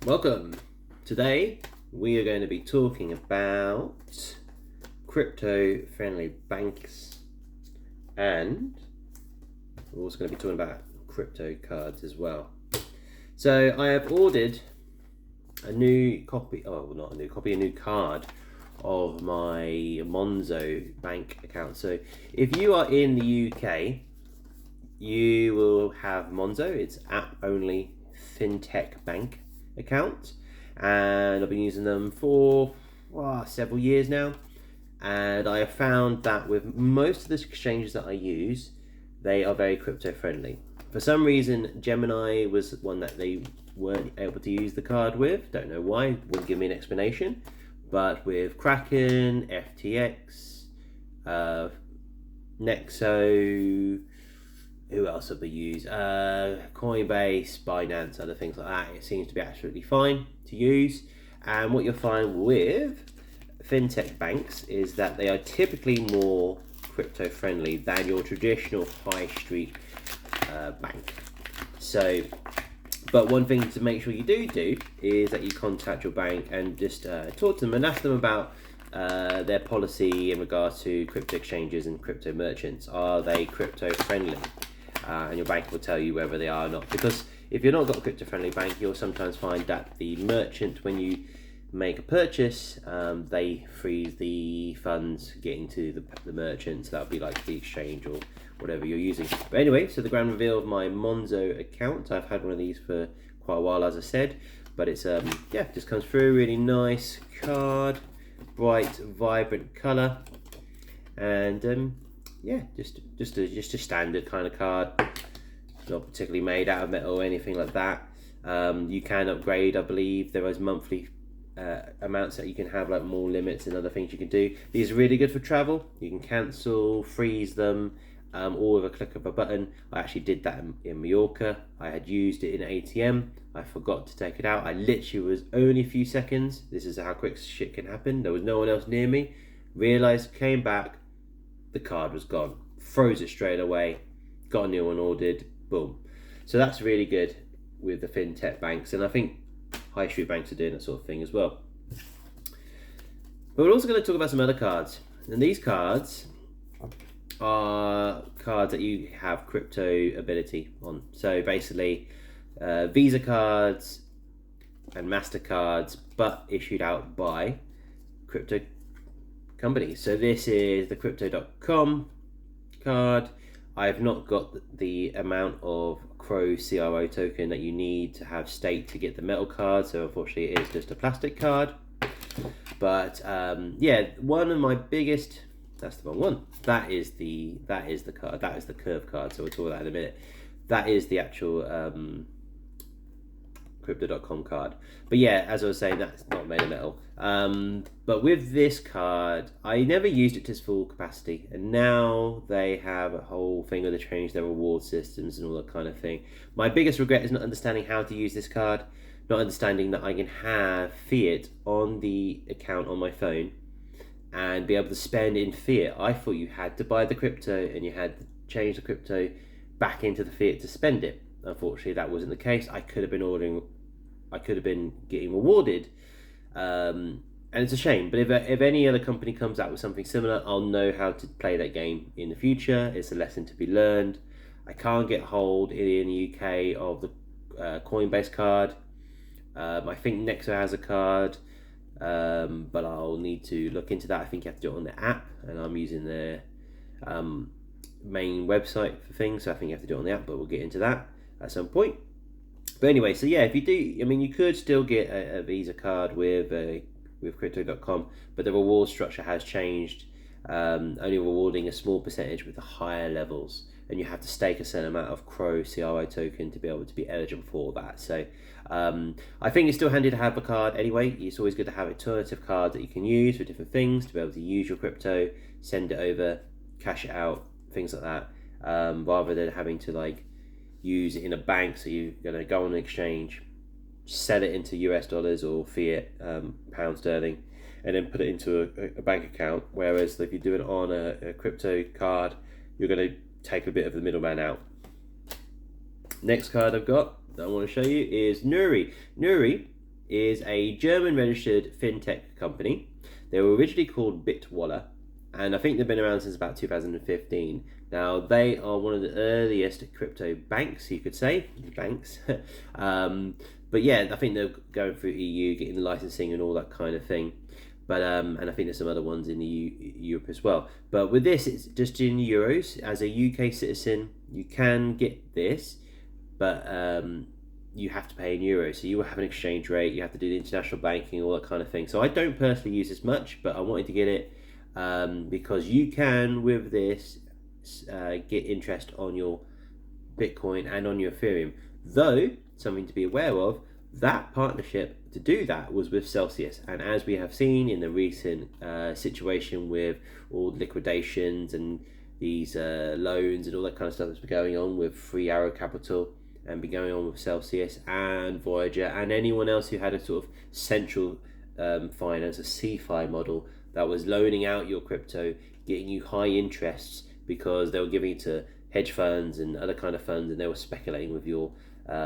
Welcome. Today we are going to be talking about crypto-friendly banks, and we're also going to be talking about crypto cards as well. So I have ordered a new copy, a new card of my Monzo bank account. So if you are in the UK, you will have Monzo. It's app-only fintech bank account, and I've been using them for several years now, and I have found that with most of the exchanges that I use, they are very crypto friendly. For some reason, Gemini was one that they weren't able to use the card with. Don't know why, wouldn't give me an explanation. But with Kraken, FTX, Nexo, who else have we used? Coinbase, Binance, other things like that. It seems to be absolutely fine to use. And what you'll find with fintech banks is that they are typically more crypto friendly than your traditional high street bank. So, but one thing to make sure you do is that you contact your bank and just talk to them and ask them about their policy in regards to crypto exchanges and crypto merchants. Are they crypto friendly? And your bank will tell you whether they are or not. Because if you're not got a crypto friendly bank, you'll sometimes find that the merchant, when you make a purchase, they freeze the funds getting to the merchant. So that would be like the exchange or whatever you're using. But anyway, so the grand reveal of my Monzo account. I've had one of these for quite a while, as I said, but it's just comes through, really nice card, bright, vibrant color, and just a standard kind of card, not particularly made out of metal or anything like that. You can upgrade, I believe. There is monthly amounts that you can have, like more limits and other things you can do. These are really good for travel. You can cancel, freeze them, all with a click of a button. I actually did that in Mallorca. I had used it in an ATM. I forgot to take it out. I literally was only a few seconds. This is how quick shit can happen. There was no one else near me. Realized, came back, the card was gone. Froze it straight away. Got a new one ordered. Boom. So that's really good with the fintech banks, and I think high street banks are doing that sort of thing as well. But we're also going to talk about some other cards, and these cards are cards that you have crypto ability on. So basically, Visa cards and MasterCards, but issued out by crypto companies. So this is the Crypto.com card. I've not got the amount of Crow CRO token that you need to have staked to get the metal card, so unfortunately it is just a plastic card. But one of my biggest, that's the wrong one. That is the card. That is the curve card. So we'll talk about that in a minute. That is the actual Crypto.com card. But yeah, as I was saying, that's not made of metal. But with this card, I never used it to its full capacity, and now they have a whole thing where they change their reward systems and all that kind of thing. My biggest regret is not understanding how to use this card, not understanding that I can have fiat on the account on my phone and be able to spend in fiat. I thought you had to buy the crypto and you had to change the crypto back into the fiat to spend it. Unfortunately, that wasn't the case. I could have been getting rewarded, and it's a shame. But if any other company comes out with something similar, I'll know how to play that game in the future. It's a lesson to be learned. I can't get hold in the UK of the Coinbase card. I think Nexo has a card, but I'll need to look into that. I think you have to do it on the app, and I'm using their main website for things, so I think you have to do it on the app, but we'll get into that at some point. But anyway, so yeah, if you do, I mean, you could still get a Visa card with Crypto.com, but the reward structure has changed, only rewarding a small percentage with the higher levels, and you have to stake a certain amount of Crow CRO token to be able to be eligible for that. So I think it's still handy to have a card anyway. It's always good to have alternative cards that you can use for different things, to be able to use your crypto, send it over, cash it out, things like that, rather than having to like use it in a bank. So you're going to go on an exchange, sell it into US dollars or fiat, pound sterling, and then put it into a bank account. Whereas if you do it on a crypto card, you're going to take a bit of the middleman out. Next card I've got that I want to show you is Nuri. Nuri is a German-registered fintech company. They were originally called Bitwala, and I think they've been around since about 2015. Now, they are one of the earliest crypto banks, you could say, banks. But yeah, I think they're going through EU, getting the licensing and all that kind of thing. But and I think there's some other ones in the Europe as well. But with this, it's just in euros. As a UK citizen, you can get this, but you have to pay in euros. So you will have an exchange rate. You have to do the international banking, all that kind of thing. So I don't personally use this much, but I wanted to get it because you can, with this, get interest on your Bitcoin and on your Ethereum. Though, something to be aware of, that partnership to do that was with Celsius, and as we have seen in the recent situation with all liquidations and these loans and all that kind of stuff that's been going on with Three Arrow Capital and be going on with Celsius and Voyager and anyone else who had a sort of central finance, a CeFi model that was loaning out your crypto, getting you high interests because they were giving it to hedge funds and other kind of funds, and they were speculating with your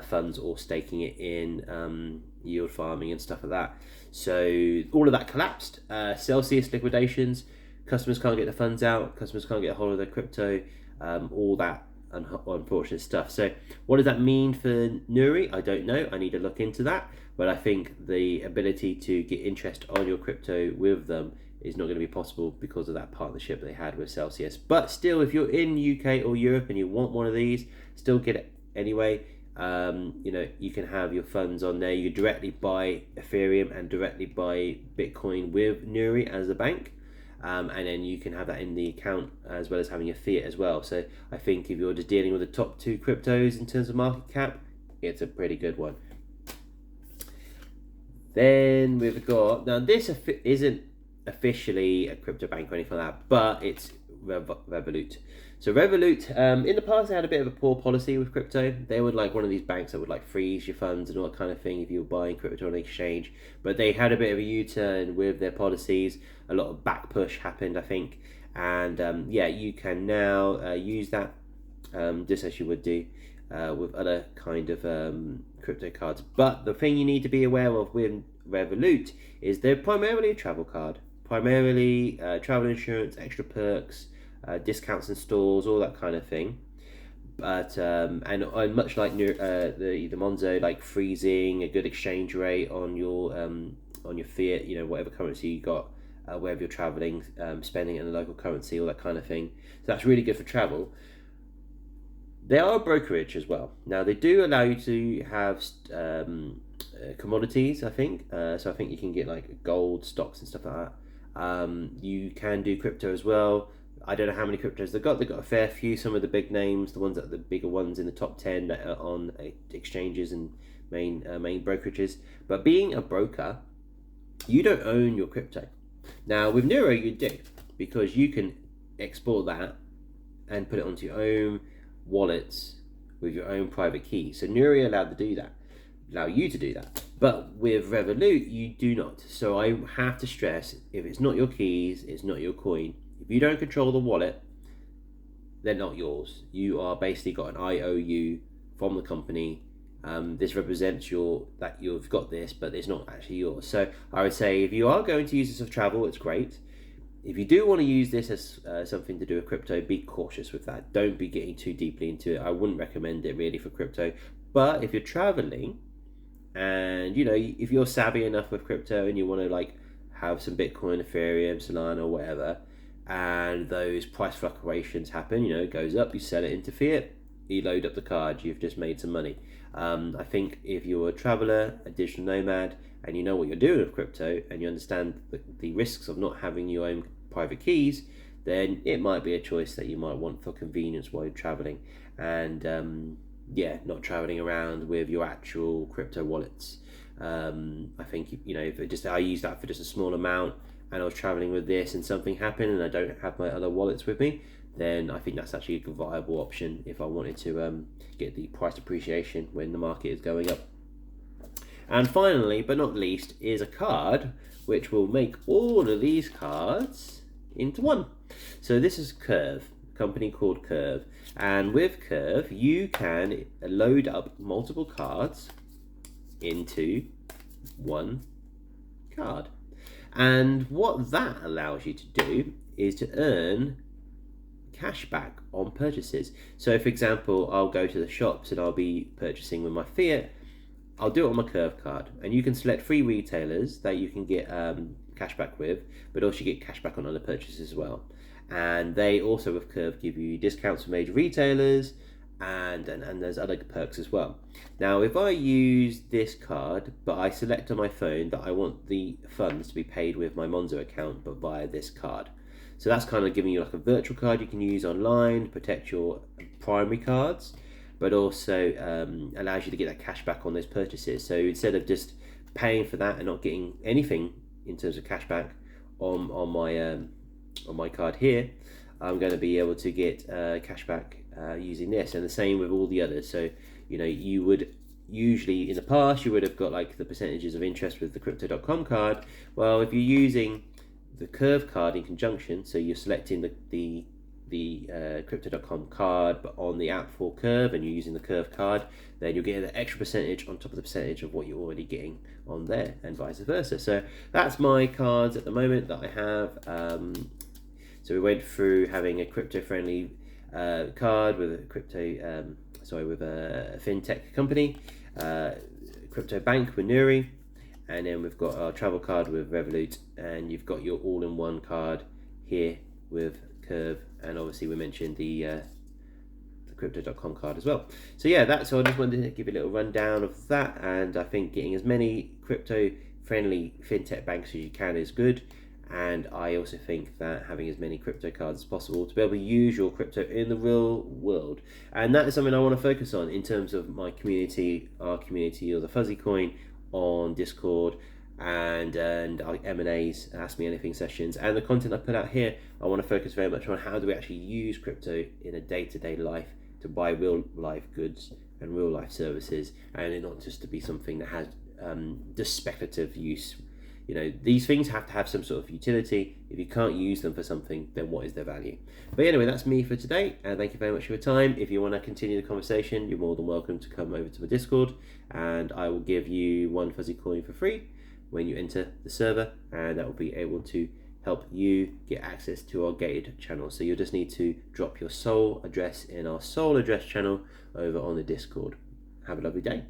funds or staking it in yield farming and stuff like that. So all of that collapsed. Celsius liquidations, customers can't get the funds out, customers can't get a hold of their crypto, all that unfortunate stuff. So what does that mean for Nuri? I don't know. I need to look into that. But I think the ability to get interest on your crypto with them is not going to be possible because of that partnership they had with Celsius. But still, if you're in UK or Europe and you want one of these, still get it anyway. You can have your funds on there. You directly buy Ethereum and directly buy Bitcoin with Nuri as a bank, and then you can have that in the account as well as having your fiat as well. So I think if you're just dealing with the top two cryptos in terms of market cap, it's a pretty good one. Then we've got, now this isn't officially a crypto bank or anything like that, but it's Revolut. So Revolut, in the past, they had a bit of a poor policy with crypto. They would like one of these banks that would like freeze your funds and all that kind of thing if you were buying crypto on an exchange. But they had a bit of a U-turn with their policies. A lot of back push happened, I think. And you can now use that just as you would do with other kind of crypto cards. But the thing you need to be aware of with Revolut is they're primarily a travel card. Primarily travel insurance, extra perks, discounts in stores, all that kind of thing. But and much like the Monzo, like freezing a good exchange rate on your fiat, whatever currency you got, wherever you're traveling, spending it in the local currency, all that kind of thing. So that's really good for travel. They are a brokerage as well. Now they do allow you to have commodities, I think. So I think you can get like gold, stocks, and stuff like that. You can do crypto as well. I don't know how many cryptos they've got. They've got a fair few. Some of the big names, the ones that are the bigger ones in the top 10 that are on exchanges and main brokerages. But being a broker, you don't own your crypto. Now with Nuro you do, because you can export that and put it onto your own wallets with your own private key. So Nuri are allowed to do that, allow you to do that. But with Revolut, you do not. So I have to stress, if it's not your keys, it's not your coin. If you don't control the wallet, they're not yours. You are basically got an IOU from the company. This represents that you've got this, but it's not actually yours. So I would say if you are going to use this for travel, it's great. If you do want to use this as something to do with crypto, be cautious with that. Don't be getting too deeply into it. I wouldn't recommend it really for crypto. But if you're traveling, and if you're savvy enough with crypto and you want to like have some Bitcoin, Ethereum, Solana, or whatever, and those price fluctuations happen, it goes up, you sell it into fiat, you load up the card, you've just made some money. I think if you're a traveler, a digital nomad, and you know what you're doing with crypto, and you understand the risks of not having your own private keys, then it might be a choice that you might want for convenience while you're traveling, and not traveling around with your actual crypto wallets. I think if I use that for just a small amount, and I was traveling with this, and something happened, and I don't have my other wallets with me, then I think that's actually a viable option if I wanted to get the price appreciation when the market is going up. And finally, but not least, is a card which will make all of these cards into one. So this is Curve, a company called Curve. And with Curve, you can load up multiple cards into one card. And what that allows you to do is to earn cash back on purchases. So for example, I'll go to the shops and I'll be purchasing with my Fiat. I'll do it on my Curve card, and you can select 3 retailers that you can get cash back with, but also you get cash back on other purchases as well. And they also with Curve give you discounts for major retailers, and there's other perks as well. Now if I use this card but I select on my phone that I want the funds to be paid with my Monzo account but via this card, so that's kind of giving you like a virtual card you can use online to protect your primary cards, but also allows you to get that cash back on those purchases. So instead of just paying for that and not getting anything in terms of cash back on my card here, I'm going to be able to get cash back using this, and the same with all the others. So you know, you would usually in the past you would have got like the percentages of interest with the Crypto.com card. Well, if you're using the Curve card in conjunction, so you're selecting the Crypto.com card but on the app for Curve, and you're using the Curve card, then you'll get an extra percentage on top of the percentage of what you're already getting on there, and vice versa. So that's my cards at the moment that I have. So we went through having a crypto friendly card with a fintech company, crypto bank with Nuri, and then we've got our travel card with Revolut, and you've got your all-in-one card here with Curve, and obviously we mentioned the Crypto.com card as well. So yeah, that's all. I just wanted to give you a little rundown of that, and I think getting as many crypto friendly fintech banks as you can is good. And I also think that having as many crypto cards as possible to be able to use your crypto in the real world, and that is something I want to focus on in terms of my community, our community, or the Fuzzy Coin on Discord, and our M&A's Ask Me Anything sessions, and the content I put out here. I want to focus very much on how do we actually use crypto in a day-to-day life to buy real life goods and real life services, and not just to be something that has just speculative use. You know, these things have to have some sort of utility. If you can't use them for something, then what is their value? But anyway, that's me for today, and thank you very much for your time. If you want to continue the conversation, you're more than welcome to come over to my Discord, and I will give you 1 Fuzzy Coin for free when you enter the server, and that will be able to help you get access to our gated channel. So you'll just need to drop your Sol address in our Sol address channel over on the Discord. Have a lovely day.